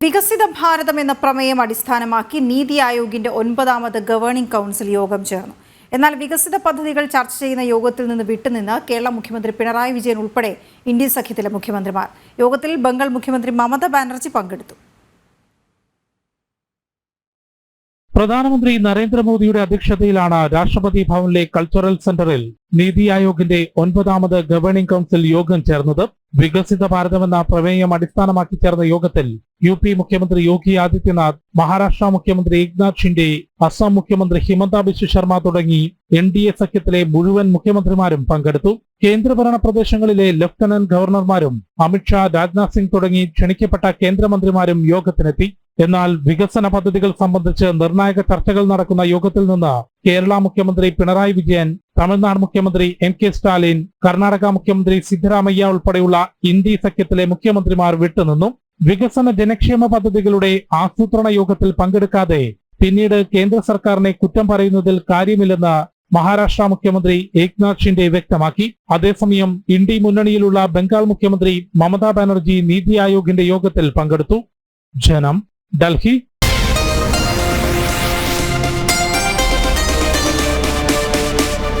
വികസിത ഭാരതം എന്ന പ്രമേയം അടിസ്ഥാനമാക്കി നീതി ആയോഗിന്റെ 9ാമത് ഗവേണിംഗ് കൗൺസിൽ യോഗം ചേർന്നു. എന്നാൽ വികസിത പദ്ധതികൾ ചർച്ച ചെയ്യുന്ന യോഗത്തിൽ നിന്ന് വിട്ടുനിന്ന് കേരള മുഖ്യമന്ത്രി പിണറായി വിജയൻ ഉൾപ്പെടെ ഇന്ത്യൻ സഖ്യത്തിലെ മുഖ്യമന്ത്രിമാർ. യോഗത്തിൽ ബംഗാൾ മുഖ്യമന്ത്രി മമതാ ബാനർജി പങ്കെടുത്തു. പ്രധാനമന്ത്രി നരേന്ദ്രമോദിയുടെ അധ്യക്ഷതയിലാണ് രാഷ്ട്രപതി ഭവനിലെ കൾച്ചറൽ സെന്ററിൽ നീതി ആയോഗിന്റെ 9ാമത് ഗവേണിംഗ് കൗൺസിൽ യോഗം ചേർന്നത്. വികസിത ഭാരതമെന്ന പ്രമേയം അടിസ്ഥാനമാക്കി ചേർന്ന യോഗത്തിൽ UP മുഖ്യമന്ത്രി യോഗി ആദിത്യനാഥ്, മഹാരാഷ്ട്ര മുഖ്യമന്ത്രി ഏക്നാഥ് ഷിൻഡെ, അസം മുഖ്യമന്ത്രി ഹിമന്ത ബിശ്വ ശർമ്മ തുടങ്ങി NDA സഖ്യത്തിലെ മുഴുവൻ മുഖ്യമന്ത്രിമാരും പങ്കെടുത്തു. കേന്ദ്രഭരണ പ്രദേശങ്ങളിലെ ലഫ്റ്റനന്റ് ഗവർണർമാരും അമിത്ഷാ, രാജ്നാഥ് സിംഗ് തുടങ്ങി ക്ഷണിക്കപ്പെട്ട കേന്ദ്രമന്ത്രിമാരും യോഗത്തിനെത്തി. എന്നാൽ വികസന പദ്ധതികൾ സംബന്ധിച്ച് നിർണായക ചർച്ചകൾ നടക്കുന്ന യോഗത്തിൽ നിന്ന് കേരള മുഖ്യമന്ത്രി പിണറായി വിജയൻ, തമിഴ്നാട് മുഖ്യമന്ത്രി MK സ്റ്റാലിൻ, കർണാടക മുഖ്യമന്ത്രി സിദ്ധരാമയ്യ ഉൾപ്പെടെയുള്ള ഇന്ത്യ സഖ്യത്തിലെ മുഖ്യമന്ത്രിമാർ വിട്ടുനിന്നു. വികസന ജനക്ഷേമ പദ്ധതികളുടെ ആസൂത്രണ യോഗത്തിൽ പങ്കെടുക്കാതെ പിന്നീട് കേന്ദ്ര സർക്കാരിനെ കുറ്റം പറയുന്നതിൽ കാര്യമില്ലെന്ന് മഹാരാഷ്ട്ര മുഖ്യമന്ത്രി ഏക്നാഥ് ഷിൻഡെ വ്യക്തമാക്കി. അതേസമയം ഇന്ത്യ മുന്നണിയിലുള്ള ബംഗാൾ മുഖ്യമന്ത്രി മമതാ ബാനർജി നീതി ആയോഗിന്റെ യോഗത്തിൽ പങ്കെടുത്തു. ജനം, ഡൽഹി.